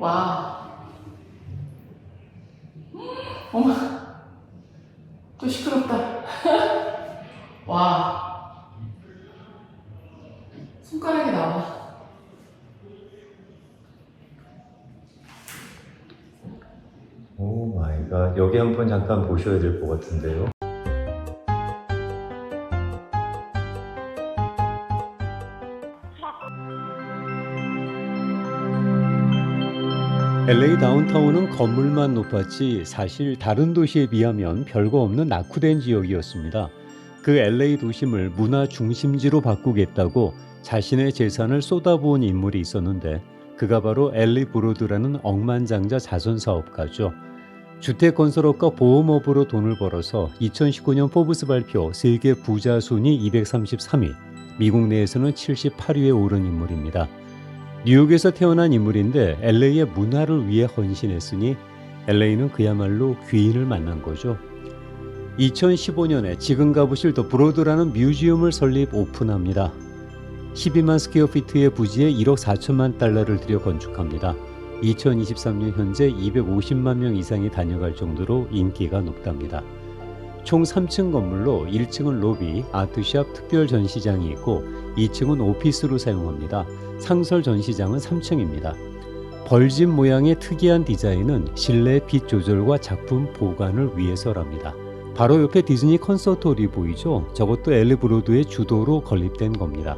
와. 어머, 또 시끄럽다. 와. 손가락이 나와. 오 마이 갓. 여기 한번 잠깐 보셔야 될 것 같은데요. LA 다운타운은 건물만 높았지 사실 다른 도시에 비하면 별거 없는 낙후된 지역이었습니다. 그 LA 도심을 문화 중심지로 바꾸겠다고 자신의 재산을 쏟아부은 인물이 있었는데 그가 바로 엘리 브로드라는 억만장자 자선사업가죠. 주택건설업과 보험업으로 돈을 벌어서 2019년 포브스 발표 세계 부자 순위 233위, 미국 내에서는 78위에 오른 인물입니다. 뉴욕에서 태어난 인물인데 LA의 문화를 위해 헌신했으니 LA는 그야말로 귀인을 만난 거죠. 2015년에 지금 가보실 더 브로드라는 뮤지엄을 설립 오픈합니다. 12만 스퀘어피트의 부지에 1억 4천만 달러를 들여 건축합니다. 2023년 현재 250만 명 이상이 다녀갈 정도로 인기가 높답니다. 총 3층 건물로 1층은 로비, 아트샵, 특별 전시장이 있고 2층은 오피스로 사용합니다. 상설 전시장은 3층입니다. 벌집 모양의 특이한 디자인은 실내 빛 조절과 작품 보관을 위해서랍니다. 바로 옆에 디즈니 컨서트홀이 보이죠? 저것도 엘리 브로드의 주도로 건립된 겁니다.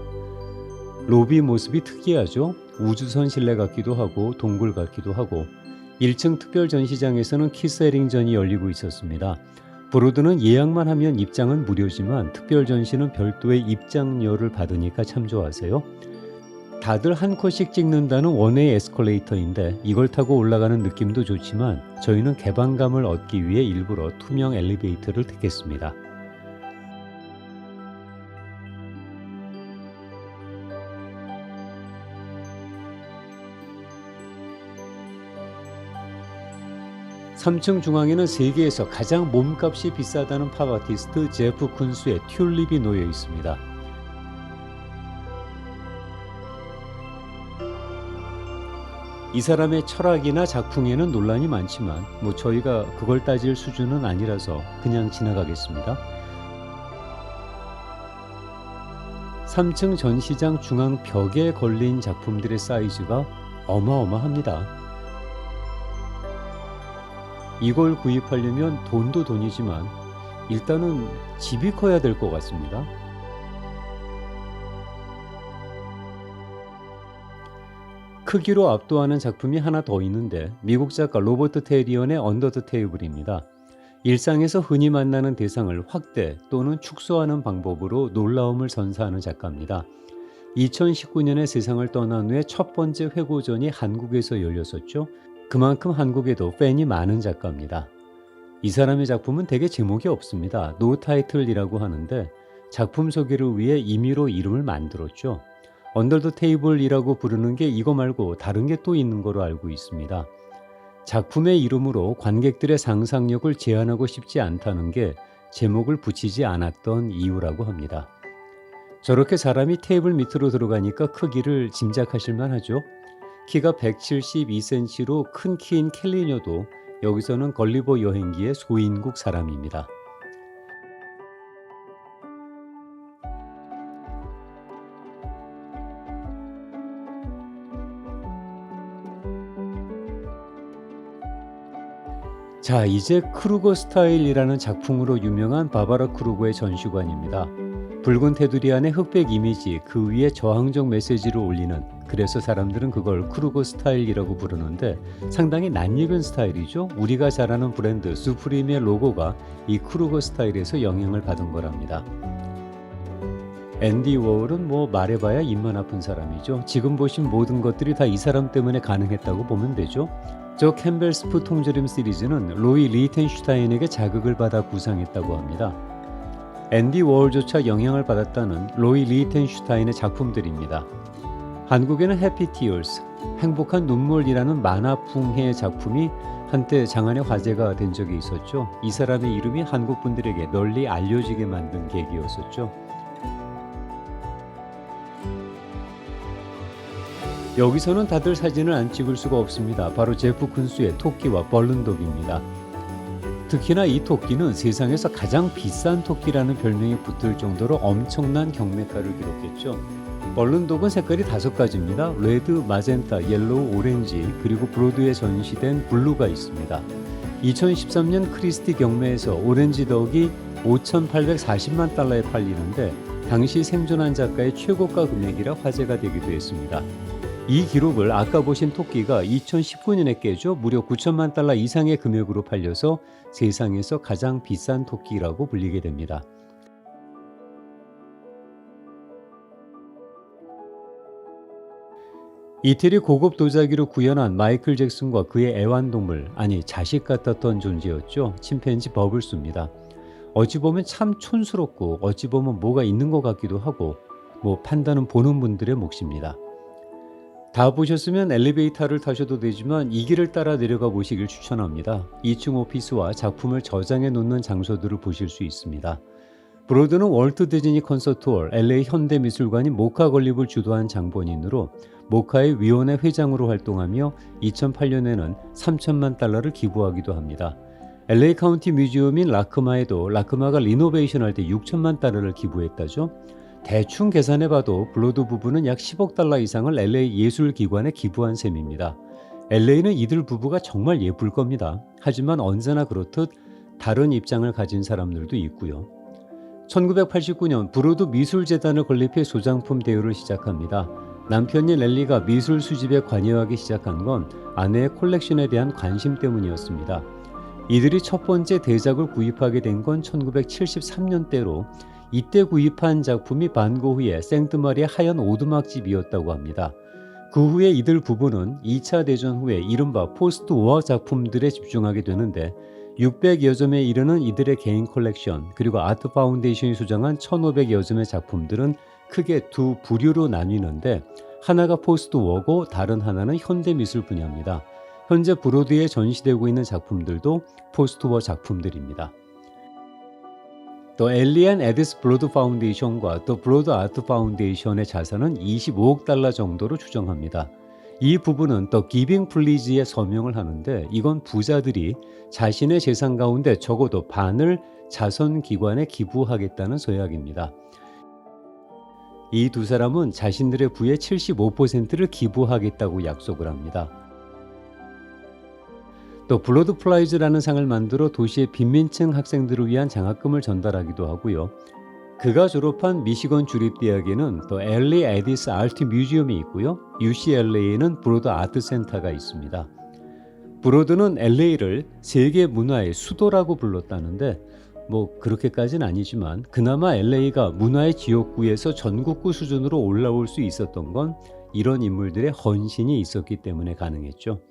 로비 모습이 특이하죠? 우주선 실내 같기도 하고 동굴 같기도 하고 1층 특별 전시장에서는 키스 에링전이 열리고 있었습니다. 브로드는 예약만 하면 입장은 무료지만 특별 전시는 별도의 입장료를 받으니까 참 좋아하세요. 다들 한 컷씩 찍는다는 원웨이 에스컬레이터인데 이걸 타고 올라가는 느낌도 좋지만 저희는 개방감을 얻기 위해 일부러 투명 엘리베이터를 택했습니다. (3층) 중앙에는 세계에서 가장 몸값이 비싸다는 팝 아티스트 제프 쿤스의 튤립이 놓여 있습니다. 이 사람의 철학이나 작품에는 논란이 많지만 저희가 그걸 따질 수준은 아니라서 그냥 지나가겠습니다. 3층 전시장 중앙 벽에 걸린 작품들의 사이즈가 어마어마합니다. 이걸 구입하려면 돈도 돈이지만 일단은 집이 커야 될 것 같습니다. 크기로 압도하는 작품이 하나 더 있는데 미국 작가 로버트 테리언의 언더 더 테이블입니다. 일상에서 흔히 만나는 대상을 확대 또는 축소하는 방법으로 놀라움을 선사하는 작가입니다. 2019년에 세상을 떠난 후에 첫 번째 회고전이 한국에서 열렸었죠. 그만큼 한국에도 팬이 많은 작가입니다. 이 사람의 작품은 대개 제목이 없습니다. 노 타이틀이라고 하는데 작품 소개를 위해 임의로 이름을 만들었죠. 언더 더 테이블이라고 부르는 게 이거 말고 다른 게 또 있는 거로 알고 있습니다. 작품의 이름으로 관객들의 상상력을 제한하고 싶지 않다는 게 제목을 붙이지 않았던 이유라고 합니다. 저렇게 사람이 테이블 밑으로 들어가니까 크기를 짐작하실 만하죠? 키가 172cm로 큰 키인 캘리녀도 여기서는 걸리버 여행기의 소인국 사람입니다. 자, 이제 크루거 스타일이라는 작품으로 유명한 바바라 크루거의 전시관입니다. 붉은 테두리 안에 흑백 이미지, 그 위에 저항적 메시지를 올리는, 그래서 사람들은 그걸 크루거 스타일이라고 부르는데 상당히 낯익은 스타일이죠. 우리가 잘 아는 브랜드 수프림의 로고가 이 크루거 스타일에서 영향을 받은 거랍니다. 앤디 워홀은 말해봐야 입만 아픈 사람이죠. 지금 보신 모든 것들이 다 이 사람 때문에 가능했다고 보면 되죠. 저 캠벨 스프 통조림 시리즈는 로이 리텐슈타인에게 자극을 받아 구상했다고 합니다. 앤디 워홀조차 영향을 받았다는 로이 리텐슈타인의 작품들입니다. 한국에는 해피 티어스, 행복한 눈물이라는 만화풍의 작품이 한때 장안의 화제가 된 적이 있었죠. 이 사람의 이름이 한국 분들에게 널리 알려지게 만든 계기였었죠. 여기서는 다들 사진을 안 찍을 수가 없습니다. 바로 제프 쿤스의 토끼와 벌룬독입니다. 특히나 이 토끼는 세상에서 가장 비싼 토끼라는 별명이 붙을 정도로 엄청난 경매가를 기록했죠. 벌룬독은 색깔이 5가지입니다. 레드, 마젠타, 옐로우, 오렌지, 그리고 브로드에 전시된 블루가 있습니다. 2013년 크리스티 경매에서 오렌지 덕이 5,840만 달러에 팔리는데 당시 생존한 작가의 최고가 금액이라 화제가 되기도 했습니다. 이 기록을 아까 보신 토끼가 2019년에 깨져 무려 9천만 달러 이상의 금액으로 팔려서 세상에서 가장 비싼 토끼라고 불리게 됩니다. 이태리 고급 도자기로 구현한 마이클 잭슨과 그의 애완동물, 아니 자식 같았던 존재였죠. 침팬지 버블스입니다. 어찌 보면 참 촌스럽고 어찌 보면 뭐가 있는 것 같기도 하고 판단은 보는 분들의 몫입니다. 다 보셨으면 엘리베이터를 타셔도 되지만 이 길을 따라 내려가 보시길 추천합니다. 2층 오피스와 작품을 저장해 놓는 장소들을 보실 수 있습니다. 브로드는 월트 디즈니 콘서트홀, LA 현대미술관인 모카 건립을 주도한 장본인으로 모카의 위원회 회장으로 활동하며 2008년에는 3천만 달러를 기부하기도 합니다. LA 카운티 뮤지엄인 라크마에도 라크마가 리노베이션할 때 6천만 달러를 기부했다죠. 대충 계산해봐도 브로드 부부는 약 10억 달러 이상을 LA 예술기관에 기부한 셈입니다. LA는 이들 부부가 정말 예쁠 겁니다. 하지만 언제나 그렇듯 다른 입장을 가진 사람들도 있고요. 1989년 브로드 미술재단을 건립해 소장품 대여를 시작합니다. 남편인 랠리가 미술 수집에 관여하기 시작한 건 아내의 콜렉션에 대한 관심 때문이었습니다. 이들이 첫 번째 대작을 구입하게 된 건 1973년대로 이때 구입한 작품이 반고흐의 생트마리아 하얀 오두막집이었다고 합니다. 그 후에 이들 부부는 2차 대전 후에 이른바 포스트워 작품들에 집중하게 되는데 600여 점에 이르는 이들의 개인 컬렉션 그리고 아트 파운데이션이 소장한 1500여 점의 작품들은 크게 두 부류로 나뉘는데 하나가 포스트워고 다른 하나는 현대미술 분야입니다. 현재 브로드에 전시되고 있는 작품들도 포스트워 작품들입니다. 더 엘리안 에디스 브로드 파운데이션과 더 브로드 아트 파운데이션의 자산은 25억 달러 정도로 추정합니다. 이 부분은 더 기빙 플리즈에 서명을 하는데 이건 부자들이 자신의 재산 가운데 적어도 반을 자선기관에 기부하겠다는 서약입니다. 이 두 사람은 자신들의 부의 75%를 기부하겠다고 약속을 합니다. 또 블러드 프라이즈라는 상을 만들어 도시의 빈민층 학생들을 위한 장학금을 전달하기도 하고요. 그가 졸업한 미시건 주립대학에는 또 엘리 에디스 아트 뮤지엄이 있고요. UCLA에는 브로드 아트 센터가 있습니다. 브로드는 LA를 세계 문화의 수도라고 불렀다는데 그렇게까지는 아니지만 그나마 LA가 문화의 지역구에서 전국구 수준으로 올라올 수 있었던 건 이런 인물들의 헌신이 있었기 때문에 가능했죠.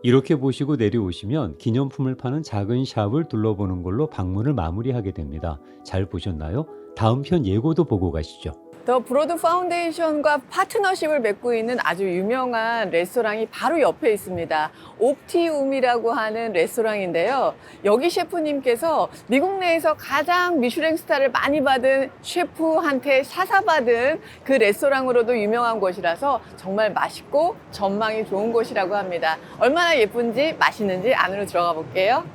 이렇게 보시고 내려오시면 기념품을 파는 작은 샵을 둘러보는 걸로 방문을 마무리하게 됩니다. 잘 보셨나요? 다음 편 예고도 보고 가시죠. 더 브로드 파운데이션과 파트너십을 맺고 있는 아주 유명한 레스토랑이 바로 옆에 있습니다. 옵티움이라고 하는 레스토랑인데요. 여기 셰프님께서 미국 내에서 가장 미슐랭 스타를 많이 받은 셰프한테 사사받은 그 레스토랑으로도 유명한 곳이라서 정말 맛있고 전망이 좋은 곳이라고 합니다. 얼마나 예쁜지 맛있는지 안으로 들어가 볼게요.